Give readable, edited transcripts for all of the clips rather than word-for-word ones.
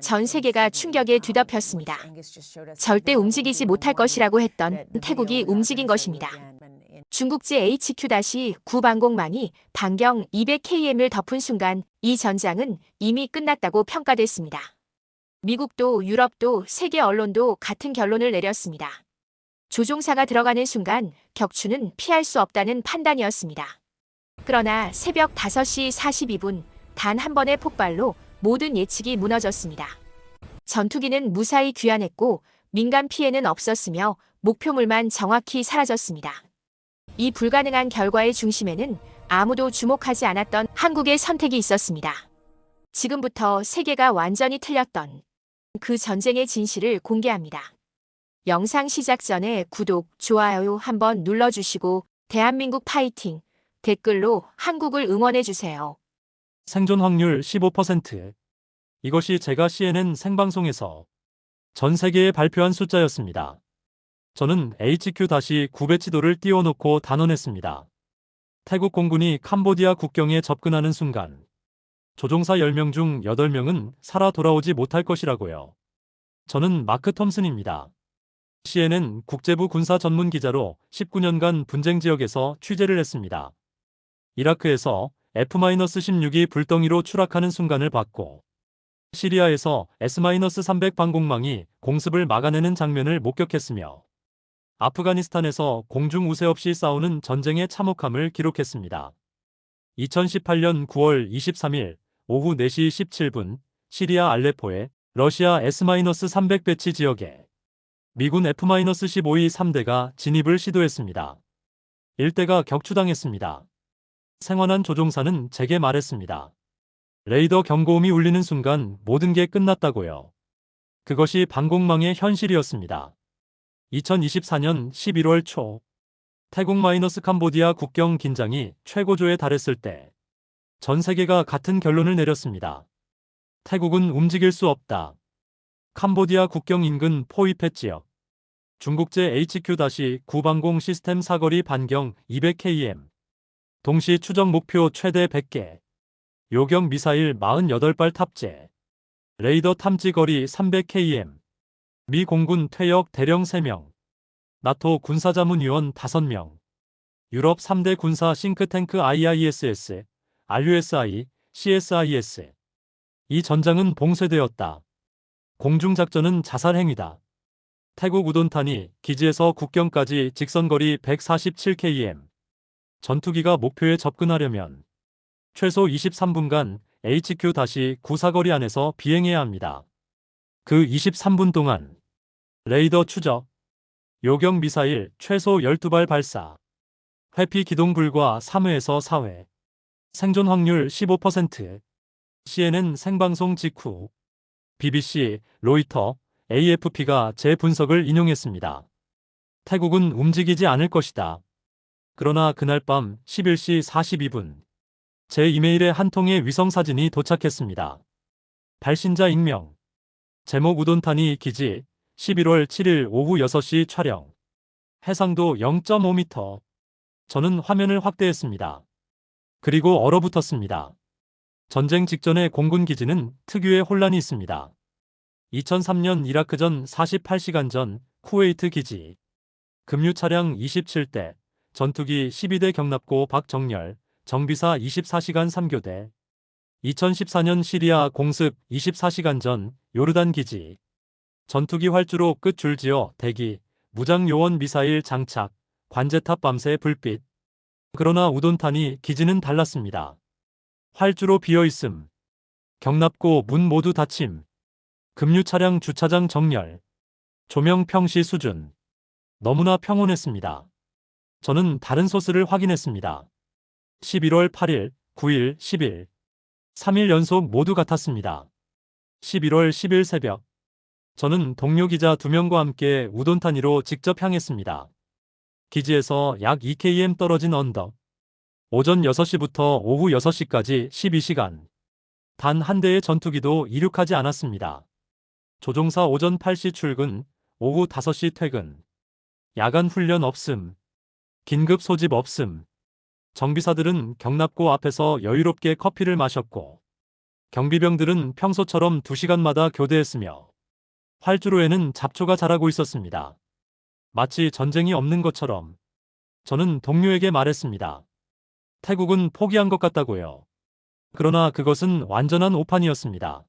전 세계가 충격에 뒤덮였습니다. 절대 움직이지 못할 것이라고 했던 태국이 움직인 것입니다. 중국제 HQ-9 방공망이 반경 200km을 덮은 순간 이 전장은 이미 끝났다고 평가됐습니다. 미국도 유럽도 세계 언론도 같은 결론을 내렸습니다. 조종사가 들어가는 순간 격추는 피할 수 없다는 판단이었습니다. 그러나 새벽 5시 42분 단 한 번의 폭발로 모든 예측이 무너졌습니다. 전투기는 무사히 귀환했고 민간 피해는 없었으며 목표물만 정확히 사라졌습니다. 이 불가능한 결과의 중심에는 아무도 주목하지 않았던 한국의 선택이 있었습니다. 지금부터 세계가 완전히 틀렸던 그 전쟁의 진실을 공개합니다. 영상 시작 전에 구독, 좋아요 한번 눌러주시고 대한민국 파이팅! 댓글로 한국을 응원해주세요. 생존 확률 15%. 이것이 제가 CNN 생방송에서 전 세계에 발표한 숫자였습니다. 저는 HQ-9 배치도를 띄워놓고 단언했습니다. 태국 공군이 캄보디아 국경에 접근하는 순간 조종사 10명 중 8명은 살아 돌아오지 못할 것이라고요. 저는 마크 톰슨입니다. CNN 국제부 군사 전문 기자로 19년간 분쟁 지역에서 취재를 했습니다. 이라크에서 F-16이 불덩이로 추락하는 순간을 봤고 시리아에서 S-300 방공망이 공습을 막아내는 장면을 목격했으며 아프가니스탄에서 공중 우세 없이 싸우는 전쟁의 참혹함을 기록했습니다. 2018년 9월 23일 오후 4시 17분 시리아 알레포의 러시아 S-300 배치 지역에 미군 F-15E 3대가 진입을 시도했습니다. 일대가 격추당했습니다. 생환한 조종사는 제게 말했습니다. 레이더 경고음이 울리는 순간 모든 게 끝났다고요. 그것이 방공망의 현실이었습니다. 2024년 11월 초 태국 캄보디아 국경 긴장이 최고조에 달했을 때 전 세계가 같은 결론을 내렸습니다. 태국은 움직일 수 없다. 캄보디아 국경 인근 포이펫 지역 중국제 HQ-9 방공 시스템 사거리 반경 200km 동시 추적 목표 최대 100개 요격 미사일 48발 탑재 레이더 탐지 거리 300km 미 공군 퇴역 대령 3명 나토 군사자문위원 5명 유럽 3대 군사 싱크탱크 IISS, RUSI, CSIS 이 전장은 봉쇄되었다. 공중작전은 자살행위다. 태국 우돈타니 기지에서 국경까지 직선거리 147km 전투기가 목표에 접근하려면 최소 23분간 HQ-9 사거리 안에서 비행해야 합니다. 그 23분 동안 레이더 추적, 요격 미사일 최소 12발 발사, 회피 기동 불과 3회에서 4회, 생존 확률 15%, CNN 생방송 직후, BBC, 로이터, AFP가 제 분석을 인용했습니다. 태국은 움직이지 않을 것이다. 그러나 그날 밤 11시 42분, 제 이메일에 한 통의 위성사진이 도착했습니다. 발신자 익명. 제목 우돈타니 기지 11월 7일 오후 6시 촬영. 해상도 0.5m. 저는 화면을 확대했습니다. 그리고 얼어붙었습니다. 전쟁 직전의 공군 기지는 특유의 혼란이 있습니다. 2003년 이라크전 48시간 전 쿠웨이트 기지. 급류 차량 27대, 전투기 12대 경납고 박정열, 정비사 24시간 3교대. 2014년 시리아 공습 24시간 전 요르단 기지. 전투기 활주로 끝 줄지어 대기, 무장 요원 미사일 장착, 관제탑 밤새 불빛. 그러나 우돈타니 기지는 달랐습니다. 활주로 비어있음. 경납고 문 모두 닫힘. 급류 차량 주차장 정렬. 조명 평시 수준. 너무나 평온했습니다. 저는 다른 소스를 확인했습니다. 11월 8일, 9일, 10일. 3일 연속 모두 같았습니다. 11월 10일 새벽. 저는 동료 기자 2명과 함께 우돈타니로 직접 향했습니다. 기지에서 약 2km 떨어진 언덕. 오전 6시부터 오후 6시까지 12시간. 단 한 대의 전투기도 이륙하지 않았습니다. 조종사 오전 8시 출근, 오후 5시 퇴근. 야간 훈련 없음. 긴급 소집 없음. 정비사들은 경납고 앞에서 여유롭게 커피를 마셨고 경비병들은 평소처럼 2시간마다 교대했으며 활주로에는 잡초가 자라고 있었습니다. 마치 전쟁이 없는 것처럼. 저는 동료에게 말했습니다. 태국은 포기한 것 같다고요. 그러나 그것은 완전한 오판이었습니다.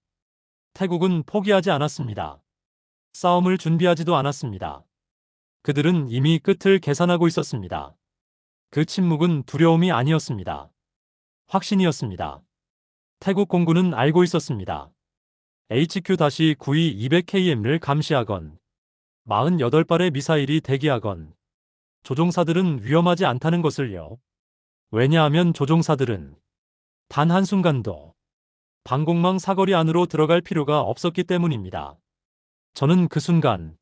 태국은 포기하지 않았습니다. 싸움을 준비하지도 않았습니다. 그들은 이미 끝을 계산하고 있었습니다. 그 침묵은 두려움이 아니었습니다. 확신이었습니다. 태국 공군은 알고 있었습니다. HQ-92 200KM을 감시하건 48발의 미사일이 대기하건 조종사들은 위험하지 않다는 것을요. 왜냐하면 조종사들은 단 한순간도 방공망 사거리 안으로 들어갈 필요가 없었기 때문입니다. 저는 그 순간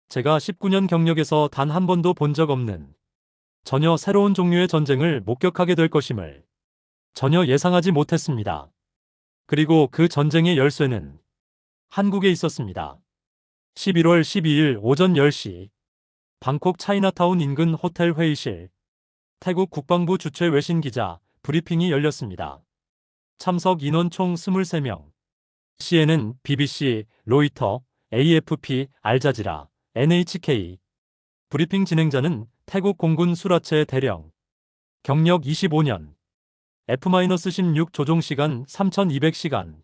제가 19년 경력에서 단 한 번도 본 적 없는 전혀 새로운 종류의 전쟁을 목격하게 될 것임을 전혀 예상하지 못했습니다. 그리고 그 전쟁의 열쇠는 한국에 있었습니다. 11월 12일 오전 10시 방콕 차이나타운 인근 호텔 회의실, 태국 국방부 주최 외신 기자 브리핑이 열렸습니다. 참석 인원 총 23명. CNN, BBC, 로이터, AFP, 알자지라, NHK. 브리핑 진행자는 태국 공군 수라체 대령. 경력 25년. F-16 조종시간 3200시간.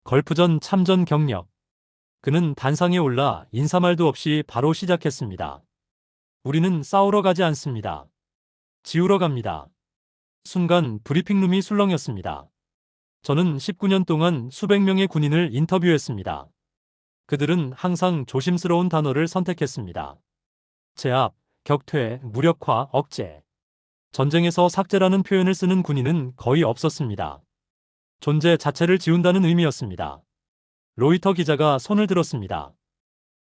걸프전 참전 경력. 그는 단상에 올라 인사말도 없이 바로 시작했습니다. 우리는 싸우러 가지 않습니다. 지우러 갑니다. 순간 브리핑룸이 술렁였습니다. 저는 19년 동안 수백 명의 군인을 인터뷰했습니다. 그들은 항상 조심스러운 단어를 선택했습니다. 제압, 격퇴, 무력화, 억제. 전쟁에서 삭제라는 표현을 쓰는 군인은 거의 없었습니다. 존재 자체를 지운다는 의미였습니다. 로이터 기자가 손을 들었습니다.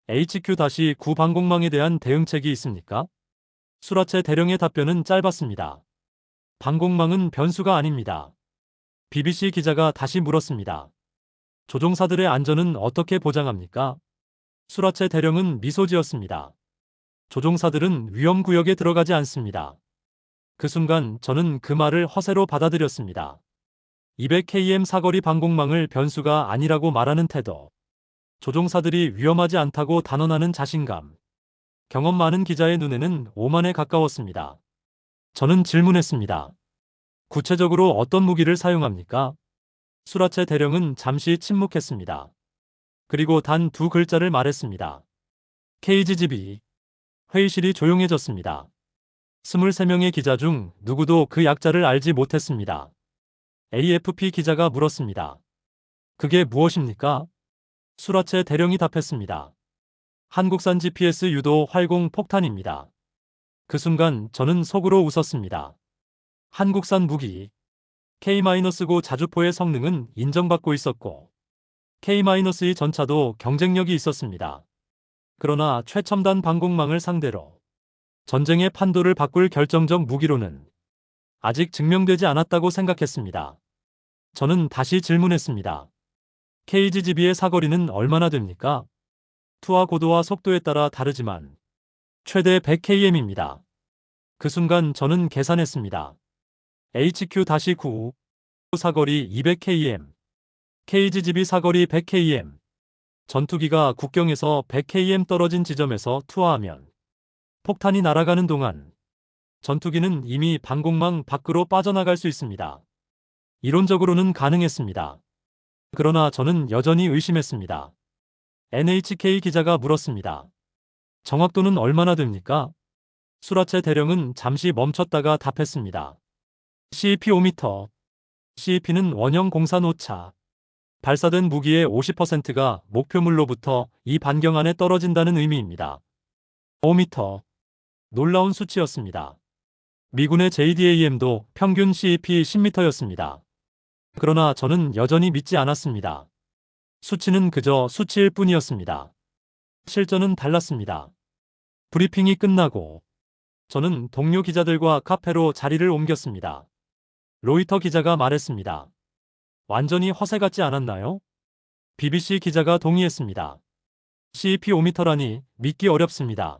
HQ-9 방공망에 대한 대응책이 있습니까? 수라체 대령의 답변은 짧았습니다. 방공망은 변수가 아닙니다. BBC 기자가 다시 물었습니다. 조종사들의 안전은 어떻게 보장합니까? 수라체 대령은 미소 지었습니다. 조종사들은 위험구역에 들어가지 않습니다. 그 순간 저는 그 말을 허세로 받아들였습니다. 200km 사거리 방공망을 변수가 아니라고 말하는 태도. 조종사들이 위험하지 않다고 단언하는 자신감. 경험 많은 기자의 눈에는 오만에 가까웠습니다. 저는 질문했습니다. 구체적으로 어떤 무기를 사용합니까? 수라체 대령은 잠시 침묵했습니다. 그리고 단 2글자를 말했습니다. KGB. 회의실이 조용해졌습니다. 23명의 기자 중 누구도 그 약자를 알지 못했습니다. AFP 기자가 물었습니다. 그게 무엇입니까? 수라체 대령이 답했습니다. 한국산 GPS 유도 활공 폭탄입니다. 그 순간 저는 속으로 웃었습니다. 한국산 무기. K-9 자주포의 성능은 인정받고 있었고 K-2 전차도 경쟁력이 있었습니다. 그러나 최첨단 방공망을 상대로 전쟁의 판도를 바꿀 결정적 무기로는 아직 증명되지 않았다고 생각했습니다. 저는 다시 질문했습니다. KGB의 사거리는 얼마나 됩니까? 투하 고도와 속도에 따라 다르지만 최대 100km입니다. 그 순간 저는 계산했습니다. HQ-9 사거리 200km, KGB 사거리 100km. 전투기가 국경에서 100km 떨어진 지점에서 투하하면 폭탄이 날아가는 동안 전투기는 이미 방공망 밖으로 빠져나갈 수 있습니다. 이론적으로는 가능했습니다. 그러나 저는 여전히 의심했습니다. NHK 기자가 물었습니다. 정확도는 얼마나 됩니까? 수라체 대령은 잠시 멈췄다가 답했습니다. CP 5m. CP는 원형 공산 오차. 발사된 무기의 50%가 목표물로부터 이 반경 안에 떨어진다는 의미입니다. 5m. 놀라운 수치였습니다. 미군의 JDAM도 평균 CP 10m였습니다. 그러나 저는 여전히 믿지 않았습니다. 수치는 그저 수치일 뿐이었습니다. 실전은 달랐습니다. 브리핑이 끝나고 저는 동료 기자들과 카페로 자리를 옮겼습니다. 로이터 기자가 말했습니다. 완전히 허세 같지 않았나요? BBC 기자가 동의했습니다. CP 5m라니 믿기 어렵습니다.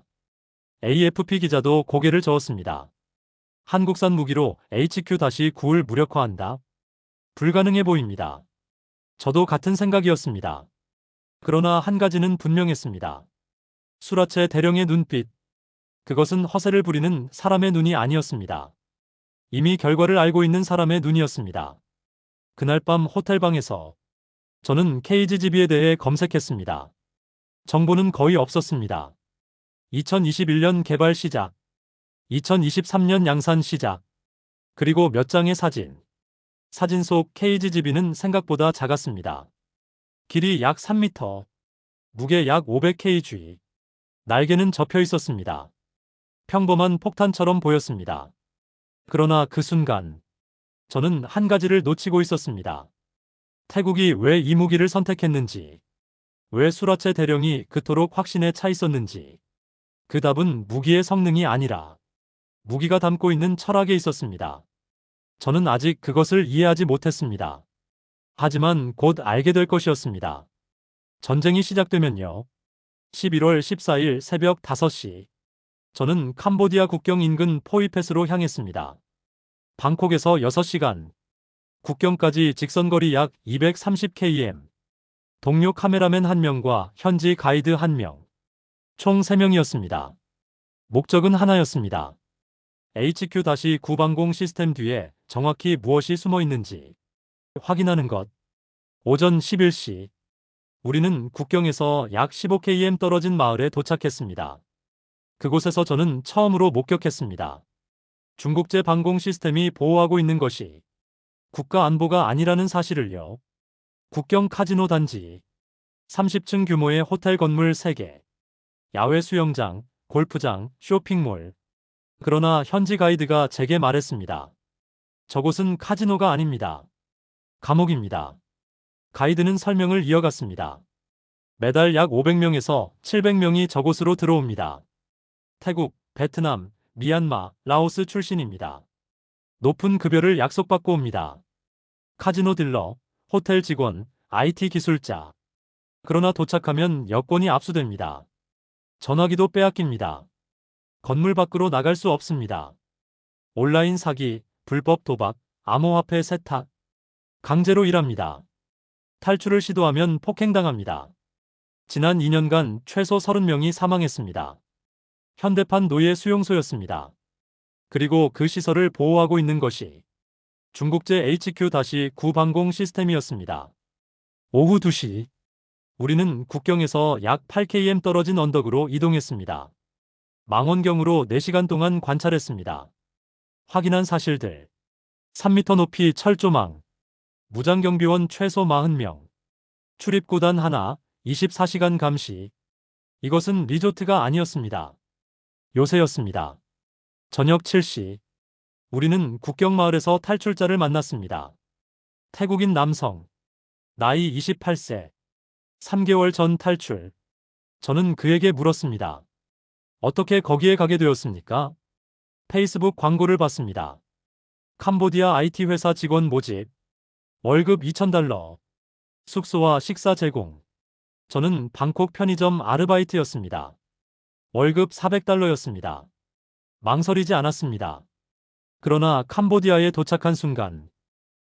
AFP 기자도 고개를 저었습니다. 한국산 무기로 HQ-9를 무력화한다? 불가능해 보입니다. 저도 같은 생각이었습니다. 그러나 한 가지는 분명했습니다. 수라체 대령의 눈빛. 그것은 허세를 부리는 사람의 눈이 아니었습니다. 이미 결과를 알고 있는 사람의 눈이었습니다. 그날 밤 호텔방에서 저는 KGGB에 대해 검색했습니다. 정보는 거의 없었습니다. 2021년 개발 시작, 2023년 양산 시작, 그리고 몇 장의 사진. 사진 속 KGGB는 생각보다 작았습니다. 길이 약 3m, 무게 약 500kg, 날개는 접혀 있었습니다. 평범한 폭탄처럼 보였습니다. 그러나 그 순간, 저는 한 가지를 놓치고 있었습니다. 태국이 왜 이 무기를 선택했는지, 왜 수라체 대령이 그토록 확신에 차 있었는지, 그 답은 무기의 성능이 아니라 무기가 담고 있는 철학에 있었습니다. 저는 아직 그것을 이해하지 못했습니다. 하지만 곧 알게 될 것이었습니다. 전쟁이 시작되면요. 11월 14일 새벽 5시, 저는 캄보디아 국경 인근 포이펫으로 향했습니다. 방콕에서 6시간, 국경까지 직선거리 약 230km, 동료 카메라맨 1명과 현지 가이드 1명, 총 3명이었습니다. 목적은 하나였습니다. HQ-9 방공 시스템 뒤에 정확히 무엇이 숨어 있는지 확인하는 것. 오전 11시, 우리는 국경에서 약 15km 떨어진 마을에 도착했습니다. 그곳에서 저는 처음으로 목격했습니다. 중국제 방공 시스템이 보호하고 있는 것이 국가 안보가 아니라는 사실을요. 국경 카지노 단지, 30층 규모의 호텔 건물 3개, 야외 수영장, 골프장, 쇼핑몰. 그러나 현지 가이드가 제게 말했습니다. 저곳은 카지노가 아닙니다. 감옥입니다. 가이드는 설명을 이어갔습니다. 매달 약 500명에서 700명이 저곳으로 들어옵니다. 태국, 베트남, 미얀마, 라오스 출신입니다. 높은 급여를 약속받고 옵니다. 카지노 딜러, 호텔 직원, IT 기술자. 그러나 도착하면 여권이 압수됩니다. 전화기도 빼앗깁니다. 건물 밖으로 나갈 수 없습니다. 온라인 사기, 불법 도박, 암호화폐 세탁. 강제로 일합니다. 탈출을 시도하면 폭행당합니다. 지난 2년간 최소 30명이 사망했습니다. 현대판 노예 수용소였습니다. 그리고 그 시설을 보호하고 있는 것이 중국제 HQ-9 방공 시스템이었습니다. 오후 2시, 우리는 국경에서 약 8km 떨어진 언덕으로 이동했습니다. 망원경으로 4시간 동안 관찰했습니다. 확인한 사실들. 3m 높이 철조망, 무장경비원 최소 40명, 출입구단 하나, 24시간 감시. 이것은 리조트가 아니었습니다. 요새였습니다. 저녁 7시, 우리는 국경마을에서 탈출자를 만났습니다. 태국인 남성, 나이 28세, 3개월 전 탈출. 저는 그에게 물었습니다. 어떻게 거기에 가게 되었습니까? 페이스북 광고를 봤습니다. 캄보디아 IT 회사 직원 모집, 월급 $2,000, 숙소와 식사 제공. 저는 방콕 편의점 아르바이트였습니다. 월급 $400였습니다. 망설이지 않았습니다. 그러나 캄보디아에 도착한 순간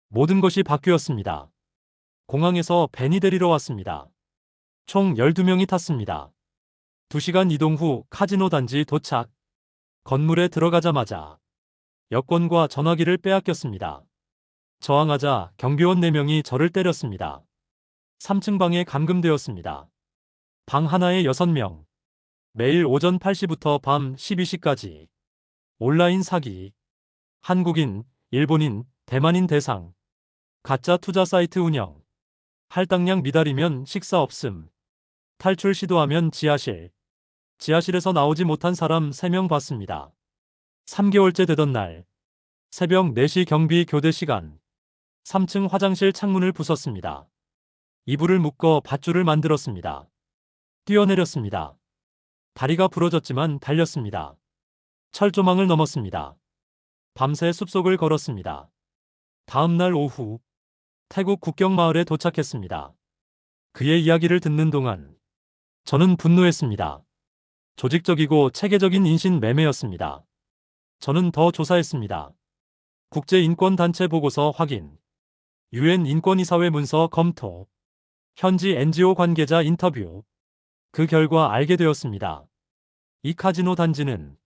모든 것이 바뀌었습니다. 공항에서 벤이 데리러 왔습니다. 총 12명이 탔습니다. 2시간 이동 후 카지노 단지 도착. 건물에 들어가자마자 여권과 전화기를 빼앗겼습니다. 저항하자 경비원 4명이 저를 때렸습니다. 3층 방에 감금되었습니다. 방 하나에 6명. 매일 오전 8시부터 밤 12시까지. 온라인 사기. 한국인, 일본인, 대만인 대상. 가짜 투자 사이트 운영. 할당량 미달이면 식사 없음. 탈출 시도하면 지하실. 지하실에서 나오지 못한 사람 3명 봤습니다. 3개월째 되던 날. 새벽 4시 경비 교대 시간. 3층 화장실 창문을 부쉈습니다. 이불을 묶어 밧줄을 만들었습니다. 뛰어내렸습니다. 다리가 부러졌지만 달렸습니다. 철조망을 넘었습니다. 밤새 숲속을 걸었습니다. 다음 날 오후, 태국 국경 마을에 도착했습니다. 그의 이야기를 듣는 동안 저는 분노했습니다. 조직적이고 체계적인 인신 매매였습니다. 저는 더 조사했습니다. 국제인권단체 보고서 확인. UN 인권이사회 문서 검토, 현지 NGO 관계자 인터뷰. 그 결과 알게 되었습니다. 이 카지노 단지는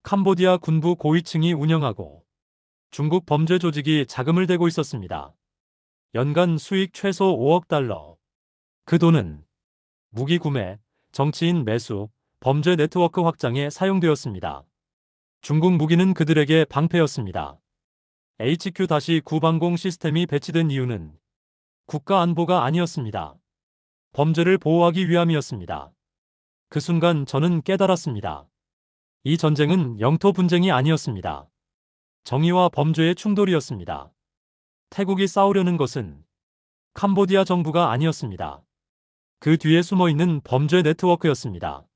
캄보디아 군부 고위층이 운영하고 중국 범죄 조직이 자금을 대고 있었습니다. 연간 수익 최소 5억 달러. 그 돈은 무기 구매, 정치인 매수, 범죄 네트워크 확장에 사용되었습니다. 중국 무기는 그들에게 방패였습니다. HQ-9 방공 시스템이 배치된 이유는 국가 안보가 아니었습니다. 범죄를 보호하기 위함이었습니다. 그 순간 저는 깨달았습니다. 이 전쟁은 영토 분쟁이 아니었습니다. 정의와 범죄의 충돌이었습니다. 태국이 싸우려는 것은 캄보디아 정부가 아니었습니다. 그 뒤에 숨어있는 범죄 네트워크였습니다.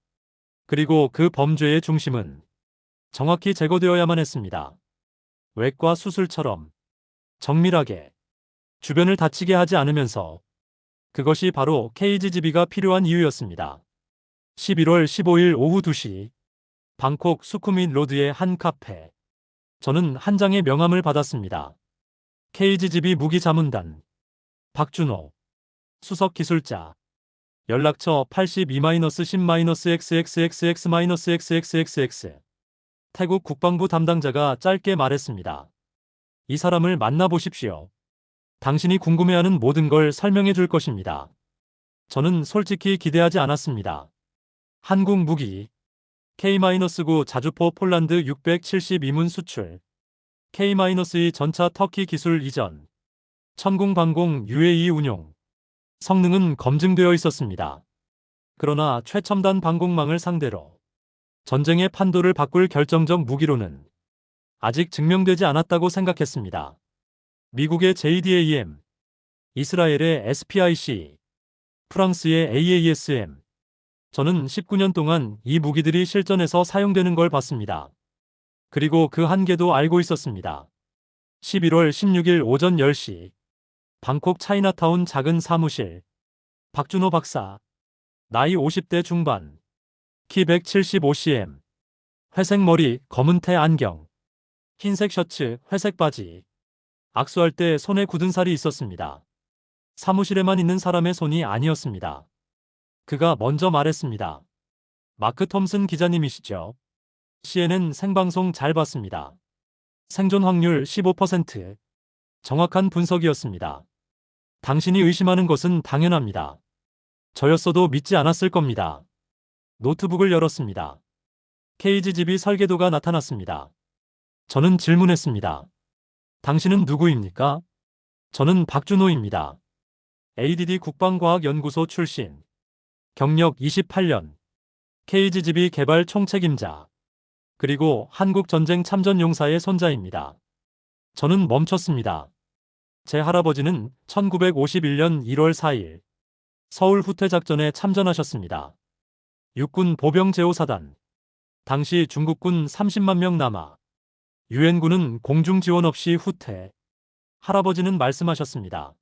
그리고 그 범죄의 중심은 정확히 제거되어야만 했습니다. 외과 수술처럼 정밀하게 주변을 다치게 하지 않으면서. 그것이 바로 KGB가 필요한 이유였습니다. 11월 15일 오후 2시 방콕 수쿠밋 로드의 한 카페. 저는 한 장의 명함을 받았습니다. KGB 무기자문단 박준호 수석 기술자 연락처 82-10-XXXX-XXX. 태국 국방부 담당자가 짧게 말했습니다. 이 사람을 만나보십시오. 당신이 궁금해하는 모든 걸 설명해 줄 것입니다. 저는 솔직히 기대하지 않았습니다. 한국 무기 K-9 자주포 폴란드 672문 수출 K-2 전차 터키 기술 이전 천궁 방공 UAE 운용 성능은 검증되어 있었습니다. 그러나 최첨단 방공망을 상대로 전쟁의 판도를 바꿀 결정적 무기로는 아직 증명되지 않았다고 생각했습니다. 미국의 JDAM, 이스라엘의 SPIC, 프랑스의 AASM. 저는 19년 동안 이 무기들이 실전에서 사용되는 걸 봤습니다. 그리고 그 한계도 알고 있었습니다. 11월 16일 오전 10시 방콕 차이나타운 작은 사무실. 박준호 박사. 나이 50대 중반. 키 175cm. 회색 머리, 검은 테 안경. 흰색 셔츠, 회색 바지. 악수할 때 손에 굳은 살이 있었습니다. 사무실에만 있는 사람의 손이 아니었습니다. 그가 먼저 말했습니다. 마크 톰슨 기자님이시죠? CNN 생방송 잘 봤습니다. 생존 확률 15%. 정확한 분석이었습니다. 당신이 의심하는 것은 당연합니다. 저였어도 믿지 않았을 겁니다. 노트북을 열었습니다. KGB 설계도가 나타났습니다. 저는 질문했습니다. 당신은 누구입니까? 저는 박준호입니다. ADD 국방과학연구소 출신. 경력 28년. KGB 개발 총책임자. 그리고 한국전쟁 참전용사의 손자입니다. 저는 멈췄습니다. 제 할아버지는 1951년 1월 4일 서울 후퇴작전에 참전하셨습니다. 육군 보병 제5사단. 당시 중국군 30만 명 남아 유엔군은 공중 지원 없이 후퇴. 할아버지는 말씀하셨습니다.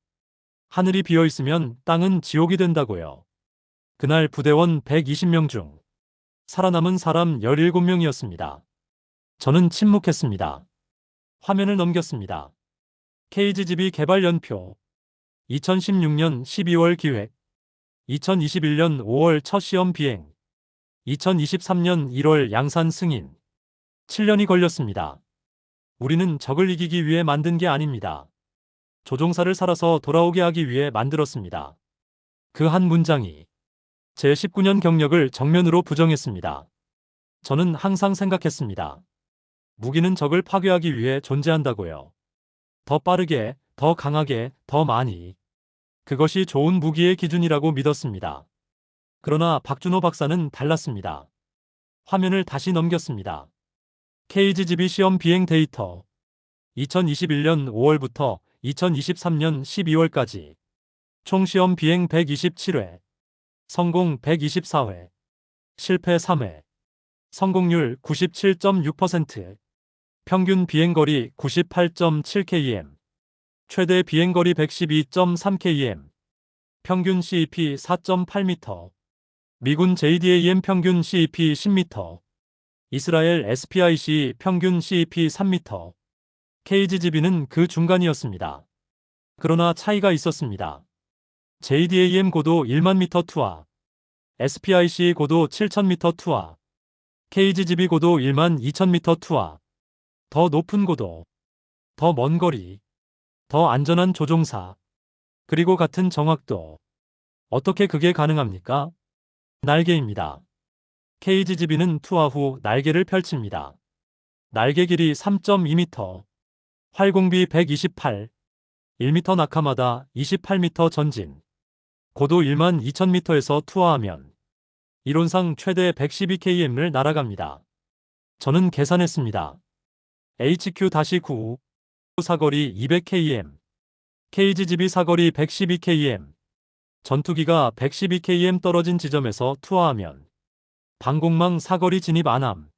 하늘이 비어 있으면 땅은 지옥이 된다고요. 그날 부대원 120명 중 살아남은 사람 17명이었습니다. 저는 침묵했습니다. 화면을 넘겼습니다. KGB 개발 연표. 2016년 12월 기획. 2021년 5월 첫 시험 비행. 2023년 1월 양산 승인. 7년이 걸렸습니다. 우리는 적을 이기기 위해 만든 게 아닙니다. 조종사를 살아서 돌아오게 하기 위해 만들었습니다. 그 한 문장이 제 19년 경력을 정면으로 부정했습니다. 저는 항상 생각했습니다. 무기는 적을 파괴하기 위해 존재한다고요. 더 빠르게, 더 강하게, 더 많이. 그것이 좋은 무기의 기준이라고 믿었습니다. 그러나 박준호 박사는 달랐습니다. 화면을 다시 넘겼습니다. KGB 시험 비행 데이터. 2021년 5월부터 2023년 12월까지 총 시험 비행 127회, 성공 124회, 실패 3회, 성공률 97.6%, 평균 비행거리 98.7km, 최대 비행거리 112.3km, 평균 CEP 4.8m, 미군 JDAM 평균 CEP 10m, 이스라엘 SPIC 평균 CEP 3m, KGB는 그 중간이었습니다. 그러나 차이가 있었습니다. JDAM 고도 1만 미터 투하, SPIC 고도 7,000m 투하, KGGB 고도 1만 2,000m 투하, 더 높은 고도, 더 먼 거리, 더 안전한 조종사, 그리고 같은 정확도. 어떻게 그게 가능합니까? 날개입니다. KGGB는 투하 후 날개를 펼칩니다. 날개 길이 3.2m, 활공비 128, 1m 낙하마다 28m 전진, 고도 1만 2,000m에서 투하하면 이론상 최대 112km를 날아갑니다. 저는 계산했습니다. HQ-9 사거리 200km, KGGB 사거리 112km, 전투기가 112km 떨어진 지점에서 투하하면 방공망 사거리 진입 안함.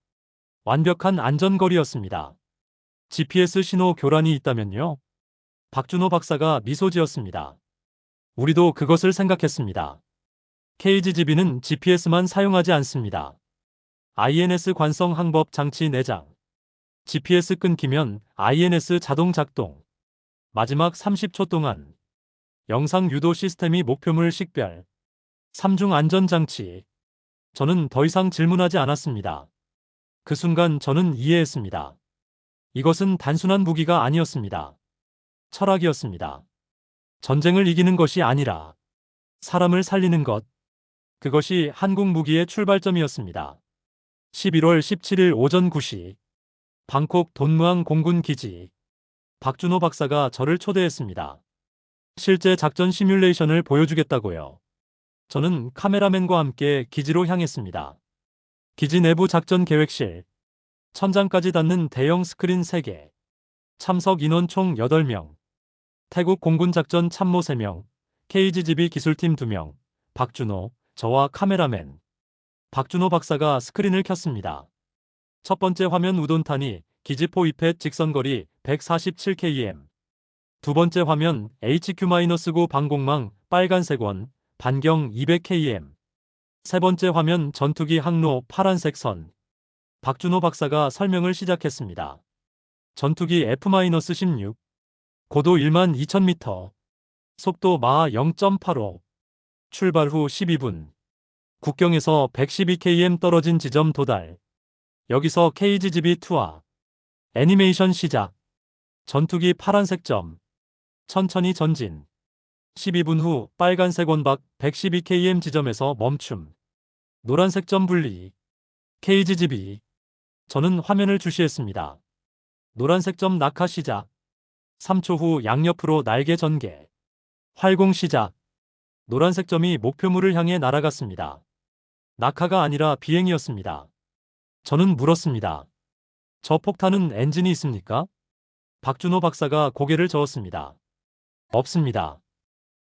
완벽한 안전거리였습니다. GPS 신호 교란이 있다면요? 박준호 박사가 미소 지었습니다. 우리도 그것을 생각했습니다. KGGB는 GPS만 사용하지 않습니다. INS 관성 항법 장치 내장. GPS 끊기면 INS 자동 작동. 마지막 30초 동안 영상 유도 시스템이 목표물 식별. 3중 안전장치. 저는 더 이상 질문하지 않았습니다. 그 순간 저는 이해했습니다. 이것은 단순한 무기가 아니었습니다. 철학이었습니다. 전쟁을 이기는 것이 아니라 사람을 살리는 것. 그것이 한국 무기의 출발점이었습니다. 11월 17일 오전 9시 방콕 돈무항 공군 기지. 박준호 박사가 저를 초대했습니다. 실제 작전 시뮬레이션을 보여주겠다고요. 저는 카메라맨과 함께 기지로 향했습니다. 기지 내부 작전 계획실. 천장까지 닿는 대형 스크린 3개. 참석 인원 총 8명. 태국 공군 작전 참모 3명. KGGB 기술팀 2명. 박준호, 저와 카메라맨. 박준호 박사가 스크린을 켰습니다. 첫 번째 화면 우돈탄이 기지포 입팻 직선거리 147km. 두 번째 화면 HQ-9 방공망 빨간색 원, 반경 200km. 세 번째 화면 전투기 항로 파란색 선. 박준호 박사가 설명을 시작했습니다. 전투기 F-16, 고도 1만 2,000m, 속도 마하 0.85, 출발 후 12분, 국경에서 112km 떨어진 지점 도달. 여기서 KGGB 투하. 애니메이션 시작. 전투기 파란색 점. 천천히 전진. 12분 후 빨간색 원박 112km 지점에서 멈춤. 노란색 점 분리. KGGB. 저는 화면을 주시했습니다. 노란색 점 낙하 시작. 3초 후 양옆으로 날개 전개. 활공 시작. 노란색 점이 목표물을 향해 날아갔습니다. 낙하가 아니라 비행이었습니다. 저는 물었습니다. 저 폭탄은 엔진이 있습니까? 박준호 박사가 고개를 저었습니다. 없습니다.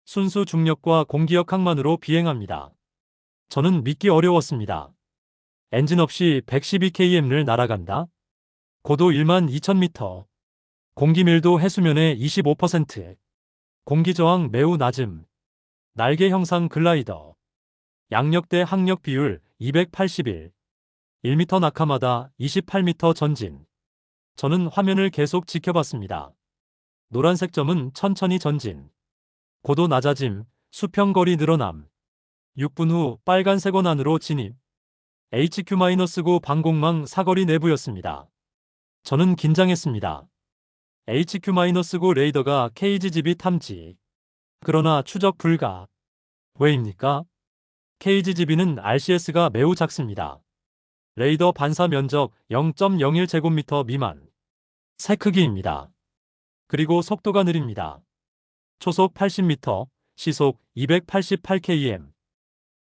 순수 중력과 공기역 항만으로 비행합니다. 저는 믿기 어려웠습니다. 엔진 없이 112km를 날아간다? 고도 1만 2,000m. 공기 밀도 해수면의 25%. 공기 저항 매우 낮음. 날개 형상 글라이더. 양력대 항력 비율 281. 1m 낙하마다 28m 전진. 저는 화면을 계속 지켜봤습니다. 노란색 점은 천천히 전진. 고도 낮아짐, 수평거리 늘어남. 6분 후 빨간색 원 안으로 진입. HQ-9 방공망 사거리 내부였습니다. 저는 긴장했습니다. HQ-9 레이더가 KGGB 탐지. 그러나 추적 불가. 왜입니까? KGGB는 RCS가 매우 작습니다. 레이더 반사 면적 0.01제곱미터 미만. 새 크기입니다. 그리고 속도가 느립니다. 초속 80m, 시속 288km.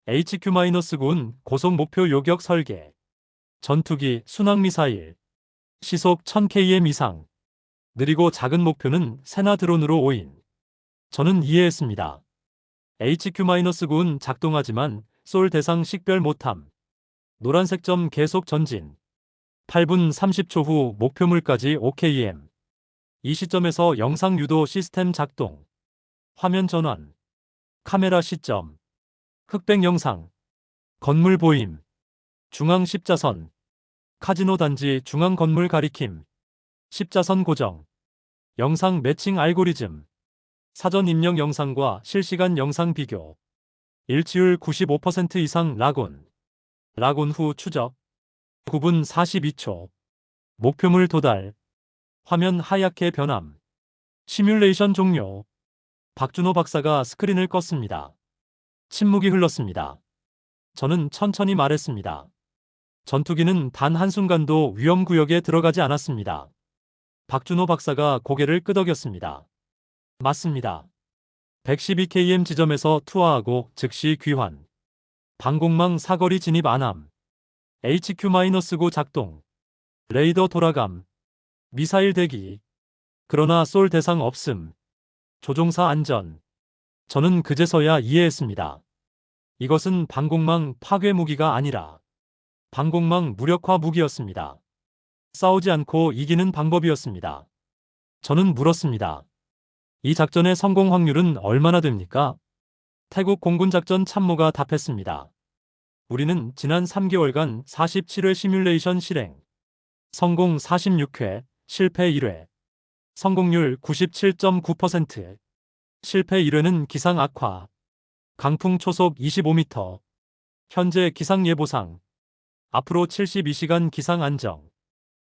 HQ-9군 고속 목표 요격 설계. 전투기 순항미사일. 시속 1000km 이상. 느리고 작은 목표는 세나 드론으로 오인. 저는 이해했습니다. HQ-9군 작동하지만 쏠 대상 식별 못함. 노란색 점 계속 전진. 8분 30초 후 목표물까지 5km. 이 시점에서 영상 유도 시스템 작동. 화면 전환. 카메라 시점. 흑백 영상. 건물 보임. 중앙 십자선. 카지노 단지 중앙 건물 가리킴. 십자선 고정. 영상 매칭 알고리즘. 사전 입력 영상과 실시간 영상 비교. 일치율 95% 이상 라곤. 라곤 후 추적. 9분 42초. 목표물 도달. 화면 하얗게 변함. 시뮬레이션 종료. 박준호 박사가 스크린을 껐습니다. 침묵이 흘렀습니다. 저는 천천히 말했습니다. 전투기는 단 한순간도 위험구역에 들어가지 않았습니다. 박준호 박사가 고개를 끄덕였습니다. 맞습니다. 112km 지점에서 투하하고 즉시 귀환. 방공망 사거리 진입 안함. HQ-9 작동. 레이더 돌아감. 미사일 대기. 그러나 쏠 대상 없음. 조종사 안전. 저는 그제서야 이해했습니다. 이것은 방공망 파괴 무기가 아니라 방공망 무력화 무기였습니다. 싸우지 않고 이기는 방법이었습니다. 저는 물었습니다. 이 작전의 성공 확률은 얼마나 됩니까? 태국 공군작전 참모가 답했습니다. 우리는 지난 3개월간 47회 시뮬레이션 실행. 성공 46회, 실패 1회. 성공률 97.9%. 실패 1회는 기상 악화. 강풍 초속 25m. 현재 기상 예보상. 앞으로 72시간 기상 안정.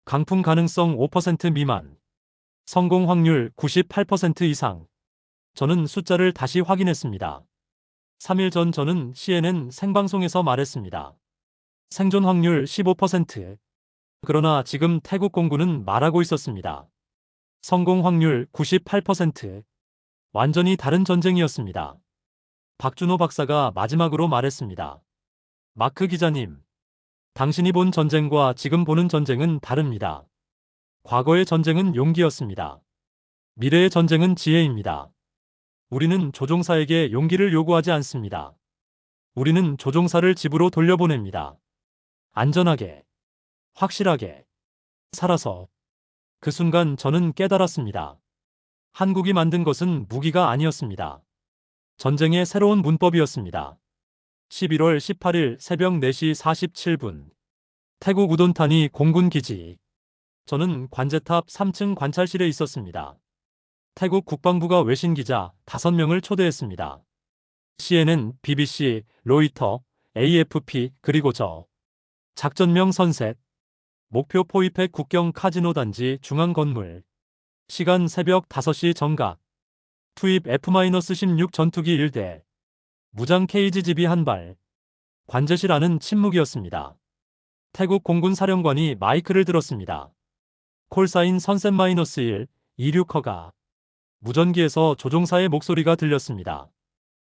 강풍 가능성 5% 미만. 성공 확률 98% 이상. 저는 숫자를 다시 확인했습니다. 3일 전 저는 CNN 생방송에서 말했습니다. 생존 확률 15%. 그러나 지금 태국 공군은 말하고 있었습니다. 성공 확률 98%. 완전히 다른 전쟁이었습니다. 박준호 박사가 마지막으로 말했습니다. 마크 기자님, 당신이 본 전쟁과 지금 보는 전쟁은 다릅니다. 과거의 전쟁은 용기였습니다. 미래의 전쟁은 지혜입니다. 우리는 조종사에게 용기를 요구하지 않습니다. 우리는 조종사를 집으로 돌려보냅니다. 안전하게, 확실하게, 살아서. 그 순간 저는 깨달았습니다. 한국이 만든 것은 무기가 아니었습니다. 전쟁의 새로운 문법이었습니다. 11월 18일 새벽 4시 47분. 태국 우돈타니 공군기지. 저는 관제탑 3층 관찰실에 있었습니다. 태국 국방부가 외신 기자 5명을 초대했습니다. CNN, BBC, 로이터, AFP, 그리고 저. 작전명 선셋. 목표 포이펙 국경 카지노 단지 중앙 건물. 시간 새벽 5시 정각. 투입 F-16 전투기 1대. 무장 KGB 1발. 관제실 안은 침묵이었습니다. 태국 공군 사령관이 마이크를 들었습니다. 콜사인 선셋-1, 이륙허가. 무전기에서 조종사의 목소리가 들렸습니다.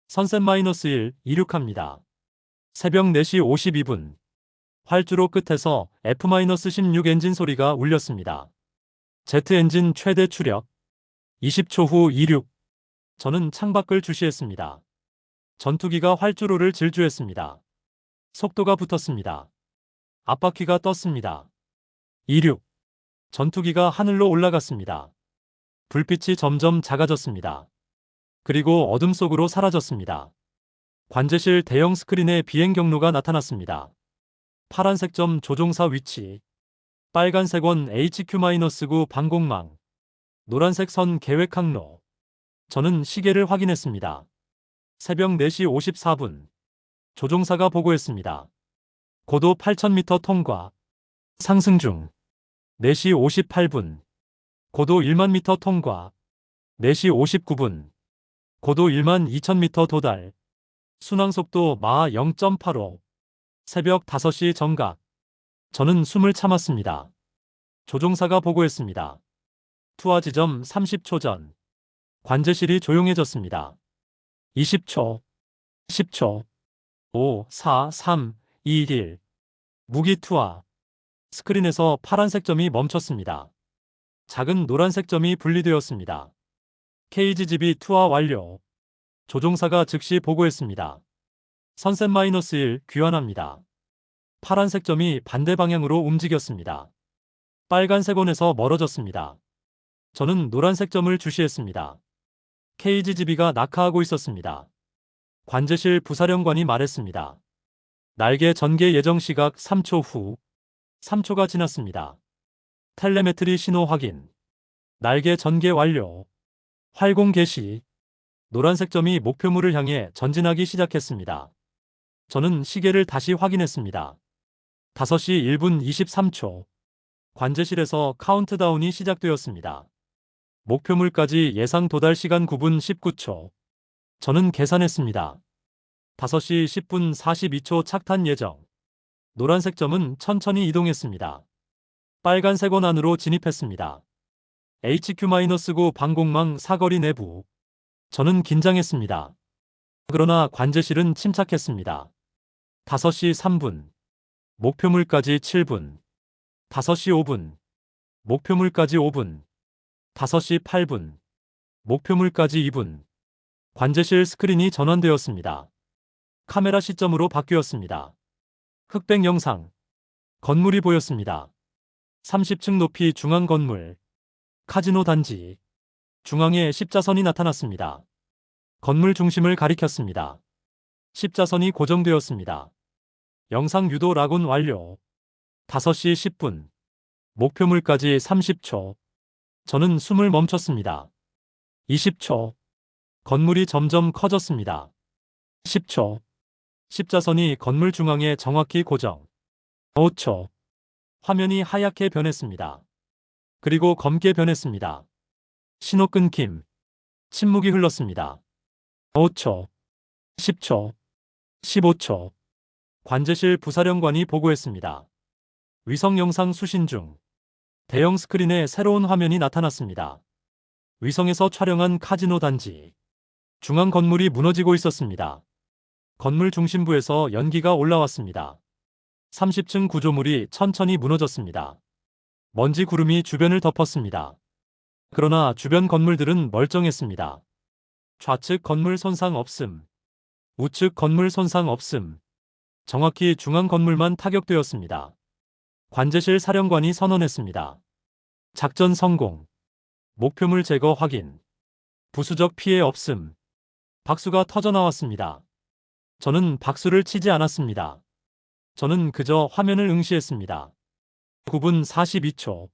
선셋-1, 이륙합니다. 새벽 4시 52분. 활주로 끝에서 F-16 엔진 소리가 울렸습니다. 제트 엔진 최대 추력. 20초 후 이륙. 저는 창밖을 주시했습니다. 전투기가 활주로를 질주했습니다. 속도가 붙었습니다. 앞바퀴가 떴습니다. 이륙. 전투기가 하늘로 올라갔습니다. 불빛이 점점 작아졌습니다. 그리고 어둠 속으로 사라졌습니다. 관제실 대형 스크린에 비행 경로가 나타났습니다. 파란색 점 조종사 위치. 빨간색 원 HQ-9 방공망. 노란색 선 계획 항로. 저는 시계를 확인했습니다. 새벽 4시 54분. 조종사가 보고했습니다. 고도 8,000m 통과. 상승 중. 4시 58분. 고도 1만 미터 통과. 4시 59분. 고도 1만 2,000m 도달. 순항속도 마하 0.85. 새벽 5시 정각. 저는 숨을 참았습니다. 조종사가 보고했습니다. 투하 지점 30초 전. 관제실이 조용해졌습니다. 20초. 10초. 5, 4, 3, 2, 1. 무기 투하. 스크린에서 파란색 점이 멈췄습니다. 작은 노란색 점이 분리되었습니다. KGB 투하 완료. 조종사가 즉시 보고했습니다. 선셋-1 귀환합니다. 파란색 점이 반대 방향으로 움직였습니다. 빨간색 원에서 멀어졌습니다. 저는 노란색 점을 주시했습니다. KGB가 낙하하고 있었습니다. 관제실 부사령관이 말했습니다. 날개 전개 예정 시각 3초 후. 3초가 지났습니다. 텔레메트리 신호 확인. 날개 전개 완료. 활공 개시. 노란색 점이 목표물을 향해 전진하기 시작했습니다. 저는 시계를 다시 확인했습니다. 5시 1분 23초. 관제실에서 카운트다운이 시작되었습니다. 목표물까지 예상 도달 시간 9분 19초. 저는 계산했습니다. 5시 10분 42초 착탄 예정. 노란색 점은 천천히 이동했습니다. 빨간색 원 안으로 진입했습니다. HQ-9 방공망 사거리 내부. 저는 긴장했습니다. 그러나 관제실은 침착했습니다. 5시 3분. 목표물까지 7분. 5시 5분. 목표물까지 5분. 5시 8분. 목표물까지 2분. 관제실 스크린이 전환되었습니다. 카메라 시점으로 바뀌었습니다. 흑백 영상. 건물이 보였습니다. 30층 높이 중앙 건물. 카지노 단지. 중앙에 십자선이 나타났습니다. 건물 중심을 가리켰습니다. 십자선이 고정되었습니다. 영상 유도 락온 완료. 5시 10분. 목표물까지 30초. 저는 숨을 멈췄습니다. 20초. 건물이 점점 커졌습니다. 10초. 십자선이 건물 중앙에 정확히 고정. 5초. 화면이 하얗게 변했습니다. 그리고 검게 변했습니다. 신호 끊김. 침묵이 흘렀습니다. 5초. 10초. 15초. 관제실 부사령관이 보고했습니다. 위성 영상 수신 중. 대형 스크린에 새로운 화면이 나타났습니다. 위성에서 촬영한 카지노 단지. 중앙 건물이 무너지고 있었습니다. 건물 중심부에서 연기가 올라왔습니다. 30층 구조물이 천천히 무너졌습니다. 먼지 구름이 주변을 덮었습니다. 그러나 주변 건물들은 멀쩡했습니다. 좌측 건물 손상 없음. 우측 건물 손상 없음. 정확히 중앙 건물만 타격되었습니다. 관제실 사령관이 선언했습니다. 작전 성공. 목표물 제거 확인. 부수적 피해 없음. 박수가 터져나왔습니다. 저는 박수를 치지 않았습니다. 저는 그저 화면을 응시했습니다. 9분 42초.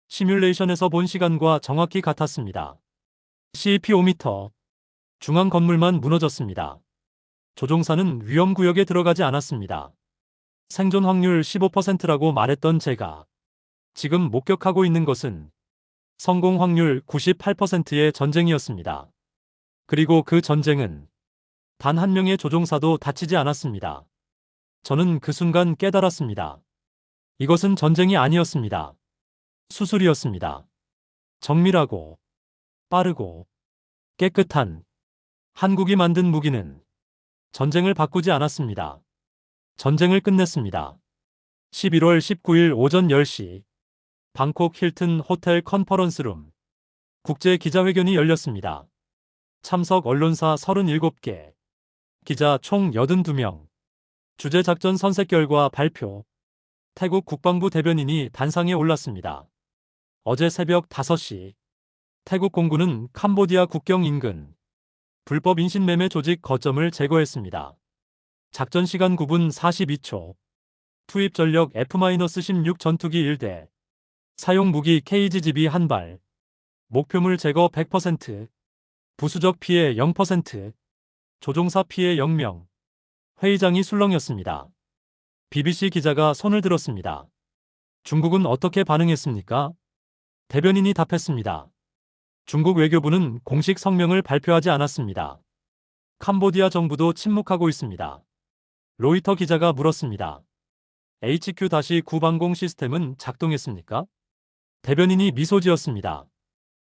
시뮬레이션에서 본 시간과 정확히 같았습니다. CPO미터. 중앙 건물만 무너졌습니다. 조종사는 위험구역에 들어가지 않았습니다. 생존 확률 15%라고 말했던 제가 지금 목격하고 있는 것은 성공 확률 98%의 전쟁이었습니다. 그리고 그 전쟁은 단 한 명의 조종사도 다치지 않았습니다. 저는 그 순간 깨달았습니다. 이것은 전쟁이 아니었습니다. 수술이었습니다. 정밀하고 빠르고 깨끗한 한국이 만든 무기는 전쟁을 바꾸지 않았습니다. 전쟁을 끝냈습니다. 11월 19일 오전 10시 방콕 힐튼 호텔 컨퍼런스룸. 국제 기자회견이 열렸습니다. 참석 언론사 37개. 기자 총 82명. 주재 작전 선색 결과 발표. 태국 국방부 대변인이 단상에 올랐습니다. 어제 새벽 5시 태국 공군은 캄보디아 국경 인근 불법 인신매매 조직 거점을 제거했습니다. 작전 시간 9분 42초. 투입 전력 F-16 전투기 1대. 사용 무기 KGB 1발. 목표물 제거 100%. 부수적 피해 0%. 조종사 피해 0명. 회의장이 술렁였습니다. BBC 기자가 손을 들었습니다. 중국은 어떻게 반응했습니까? 대변인이 답했습니다. 중국 외교부는 공식 성명을 발표하지 않았습니다. 캄보디아 정부도 침묵하고 있습니다. 로이터 기자가 물었습니다. HQ-9 방공 시스템은 작동했습니까? 대변인이 미소 지었습니다.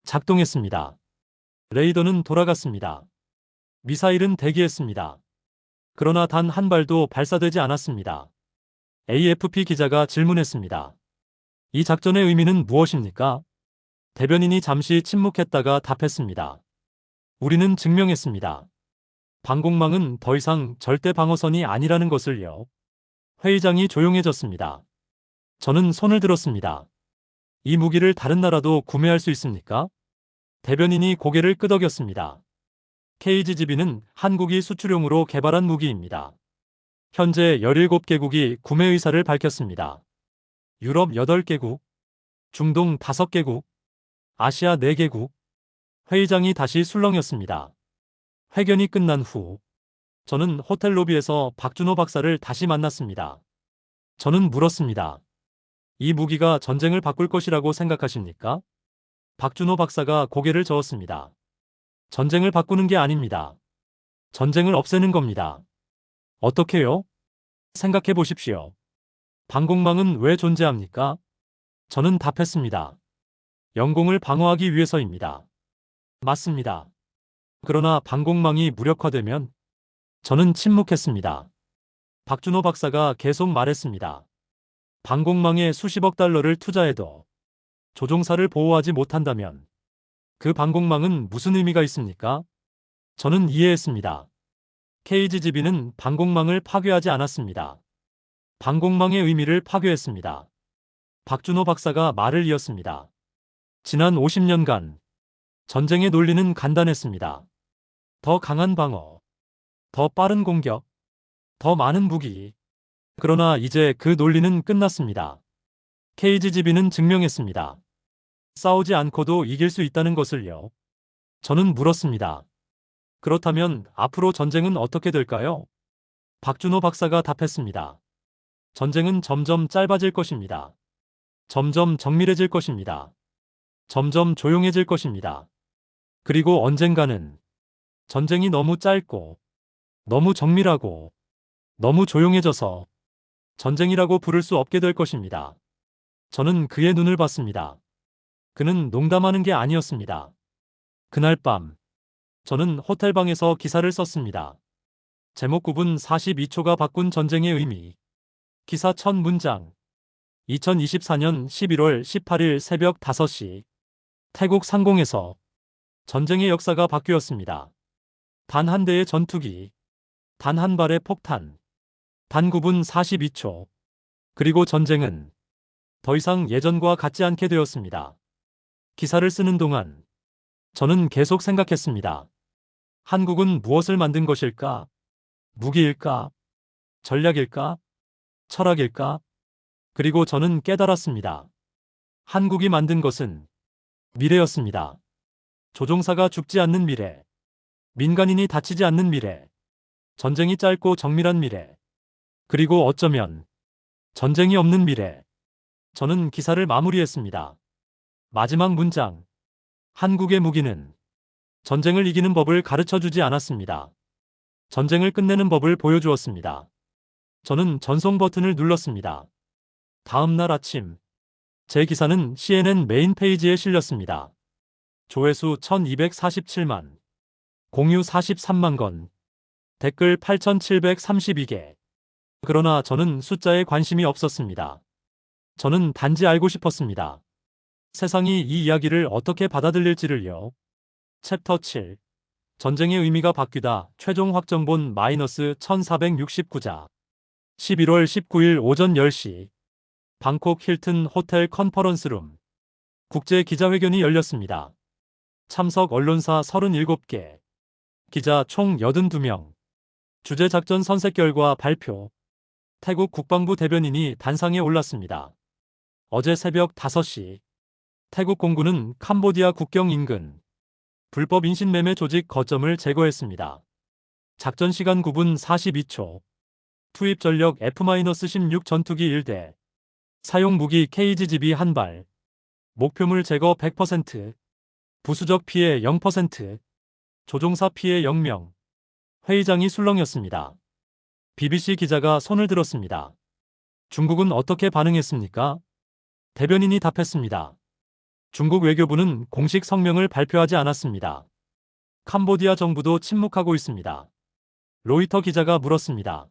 작동했습니다. 레이더는 돌아갔습니다. 미사일은 대기했습니다. 그러나 단 한 발도 발사되지 않았습니다. AFP 기자가 질문했습니다. 이 작전의 의미는 무엇입니까? 대변인이 잠시 침묵했다가 답했습니다. 우리는 증명했습니다. 방공망은 더 이상 절대 방어선이 아니라는 것을요. 회의장이 조용해졌습니다. 저는 손을 들었습니다. 이 무기를 다른 나라도 구매할 수 있습니까? 대변인이 고개를 끄덕였습니다. KGB는 한국이 수출용으로 개발한 무기입니다. 현재 17개국이 구매 의사를 밝혔습니다. 유럽 8개국, 중동 5개국, 아시아 4개국. 회의장이 다시 술렁였습니다. 회견이 끝난 후 저는 호텔 로비에서 박준호 박사를 다시 만났습니다. 저는 물었습니다. 이 무기가 전쟁을 바꿀 것이라고 생각하십니까? 박준호 박사가 고개를 저었습니다. 전쟁을 바꾸는 게 아닙니다. 전쟁을 없애는 겁니다. 어떻게요? 생각해 보십시오. 방공망은 왜 존재합니까? 저는 답했습니다. 영공을 방어하기 위해서입니다. 맞습니다. 그러나 방공망이 무력화되면 저는 침묵했습니다. 박준호 박사가 계속 말했습니다. 방공망에 수십억 달러를 투자해도 조종사를 보호하지 못한다면 그 방공망은 무슨 의미가 있습니까? 저는 이해했습니다. KGB는 방공망을 파괴하지 않았습니다. 방공망의 의미를 파괴했습니다. 박준호 박사가 말을 이었습니다. 지난 50년간 전쟁의 논리는 간단했습니다. 더 강한 방어, 더 빠른 공격, 더 많은 무기. 그러나 이제 그 논리는 끝났습니다. KGB는 증명했습니다. 싸우지 않고도 이길 수 있다는 것을요. 저는 물었습니다. 그렇다면 앞으로 전쟁은 어떻게 될까요? 박준호 박사가 답했습니다. 전쟁은 점점 짧아질 것입니다. 점점 정밀해질 것입니다. 점점 조용해질 것입니다. 그리고 언젠가는 전쟁이 너무 짧고, 너무 정밀하고, 너무 조용해져서 전쟁이라고 부를 수 없게 될 것입니다. 저는 그의 눈을 봤습니다. 그는 농담하는 게 아니었습니다. 그날 밤, 저는 호텔방에서 기사를 썼습니다. 제목 9분 42초가 바꾼 전쟁의 의미. 기사 첫 문장. 2024년 11월 18일 새벽 5시. 태국 상공에서 전쟁의 역사가 바뀌었습니다. 단 한 대의 전투기, 단 한 발의 폭탄, 단 9분 42초. 그리고 전쟁은 더 이상 예전과 같지 않게 되었습니다. 기사를 쓰는 동안 저는 계속 생각했습니다. 한국은 무엇을 만든 것일까? 무기일까? 전략일까? 철학일까? 그리고 저는 깨달았습니다. 한국이 만든 것은 미래였습니다. 조종사가 죽지 않는 미래, 민간인이 다치지 않는 미래, 전쟁이 짧고 정밀한 미래, 그리고 어쩌면 전쟁이 없는 미래. 저는 기사를 마무리했습니다. 마지막 문장. 한국의 무기는 전쟁을 이기는 법을 가르쳐주지 않았습니다. 전쟁을 끝내는 법을 보여주었습니다. 저는 전송 버튼을 눌렀습니다. 다음 날 아침, 제 기사는 CNN 메인 페이지에 실렸습니다. 조회수 1247만, 공유 43만 건, 댓글 8732개. 그러나 저는 숫자에 관심이 없었습니다. 저는 단지 알고 싶었습니다. 세상이 이 이야기를 어떻게 받아들일지를요. 챕터 7. 전쟁의 의미가 바뀌다. 최종 확정본 -1469자. 11월 19일 오전 10시. 방콕 힐튼 호텔 컨퍼런스룸. 국제 기자회견이 열렸습니다. 참석 언론사 37개. 기자 총 82명. 주재 작전 선색 결과 발표. 태국 국방부 대변인이 단상에 올랐습니다. 어제 새벽 5시. 태국 공군은 캄보디아 국경 인근 불법 인신매매 조직 거점을 제거했습니다. 작전 시간 9분 42초. 투입 전력 F-16 전투기 1대. 사용 무기 KGB 1발. 목표물 제거 100%. 부수적 피해 0%. 조종사 피해 0명. 회의장이 술렁였습니다. BBC 기자가 손을 들었습니다. 중국은 어떻게 반응했습니까? 대변인이 답했습니다. 중국 외교부는 공식 성명을 발표하지 않았습니다. 캄보디아 정부도 침묵하고 있습니다. 로이터 기자가 물었습니다.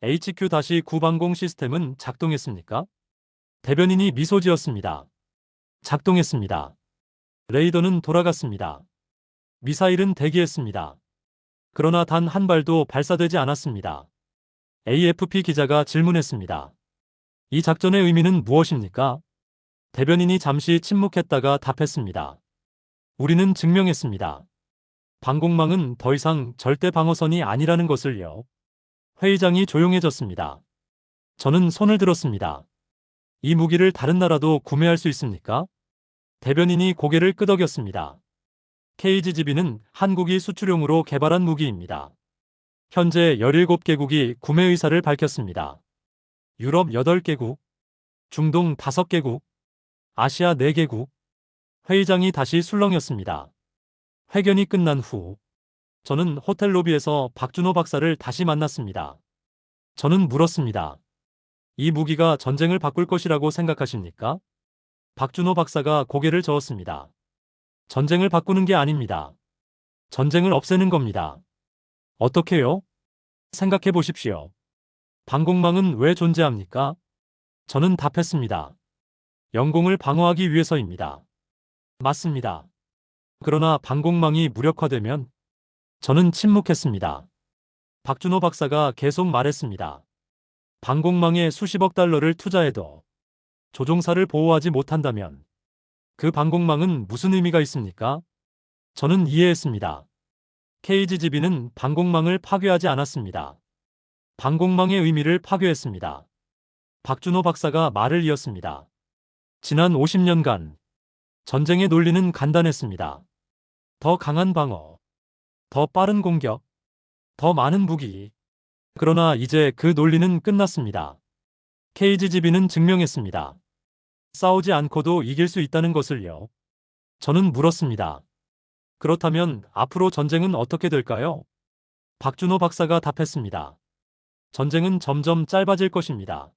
HQ-9 방공 시스템은 작동했습니까? 대변인이 미소 지었습니다. 작동했습니다. 레이더는 돌아갔습니다. 미사일은 대기했습니다. 그러나 단 한 발도 발사되지 않았습니다. AFP 기자가 질문했습니다. 이 작전의 의미는 무엇입니까? 대변인이 잠시 침묵했다가 답했습니다. 우리는 증명했습니다. 방공망은 더 이상 절대 방어선이 아니라는 것을요. 회의장이 조용해졌습니다. 저는 손을 들었습니다. 이 무기를 다른 나라도 구매할 수 있습니까? 대변인이 고개를 끄덕였습니다. KGGB는 한국이 수출용으로 개발한 무기입니다. 현재 17개국이 구매 의사를 밝혔습니다. 유럽 8개국, 중동 5개국, 아시아 4개국. 회의장이 다시 술렁였습니다. 회견이 끝난 후 저는 호텔 로비에서 박준호 박사를 다시 만났습니다. 저는 물었습니다. 이 무기가 전쟁을 바꿀 것이라고 생각하십니까? 박준호 박사가 고개를 저었습니다. 전쟁을 바꾸는 게 아닙니다. 전쟁을 없애는 겁니다. 어떻게요? 생각해 보십시오. 방공망은 왜 존재합니까? 저는 답했습니다. 영공을 방어하기 위해서입니다. 맞습니다. 그러나 방공망이 무력화되면 저는 침묵했습니다. 박준호 박사가 계속 말했습니다. 방공망에 수십억 달러를 투자해도 조종사를 보호하지 못한다면 그 방공망은 무슨 의미가 있습니까? 저는 이해했습니다. KGGB는 방공망을 파괴하지 않았습니다. 방공망의 의미를 파괴했습니다. 박준호 박사가 말을 이었습니다. 지난 50년간 전쟁의 논리는 간단했습니다. 더 강한 방어, 더 빠른 공격, 더 많은 무기. 그러나 이제 그 논리는 끝났습니다. KGGB는 증명했습니다. 싸우지 않고도 이길 수 있다는 것을요. 저는 물었습니다. 그렇다면 앞으로 전쟁은 어떻게 될까요? 박준호 박사가 답했습니다. 전쟁은 점점 짧아질 것입니다.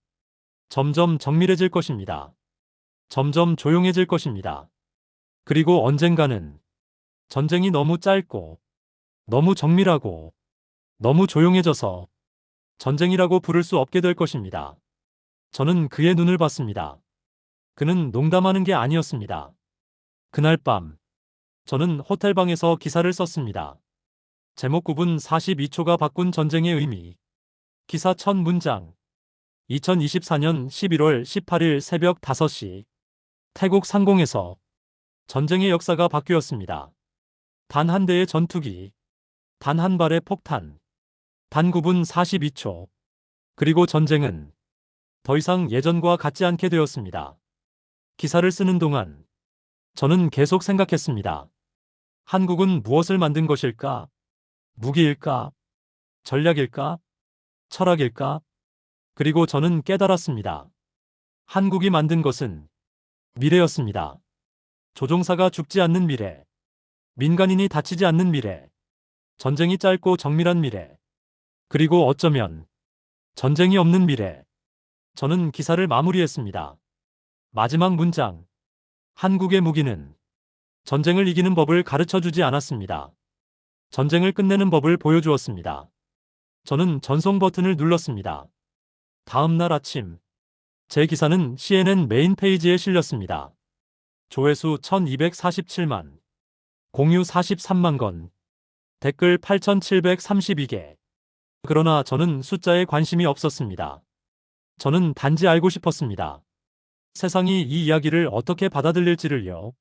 점점 정밀해질 것입니다. 점점 조용해질 것입니다. 그리고 언젠가는 전쟁이 너무 짧고, 너무 정밀하고, 너무 조용해져서 전쟁이라고 부를 수 없게 될 것입니다. 저는 그의 눈을 봤습니다. 그는 농담하는 게 아니었습니다. 그날 밤, 저는 호텔방에서 기사를 썼습니다. 제목 9분 42초가 바꾼 전쟁의 의미. 기사 첫 문장. 2024년 11월 18일 새벽 5시. 태국 상공에서 전쟁의 역사가 바뀌었습니다. 단 한 대의 전투기, 단 한 발의 폭탄, 단 9분 42초. 그리고 전쟁은 더 이상 예전과 같지 않게 되었습니다. 기사를 쓰는 동안 저는 계속 생각했습니다. 한국은 무엇을 만든 것일까? 무기일까? 전략일까? 철학일까? 그리고 저는 깨달았습니다. 한국이 만든 것은 미래였습니다. 조종사가 죽지 않는 미래, 민간인이 다치지 않는 미래, 전쟁이 짧고 정밀한 미래, 그리고 어쩌면 전쟁이 없는 미래. 저는 기사를 마무리했습니다. 마지막 문장. 한국의 무기는 전쟁을 이기는 법을 가르쳐 주지 않았습니다. 전쟁을 끝내는 법을 보여주었습니다. 저는 전송 버튼을 눌렀습니다. 다음 날 아침, 제 기사는 CNN 메인 페이지에 실렸습니다. 조회수 1247만, 공유 43만 건, 댓글 8732개. 그러나 저는 숫자에 관심이 없었습니다. 저는 단지 알고 싶었습니다. 세상이 이 이야기를 어떻게 받아들일지를요.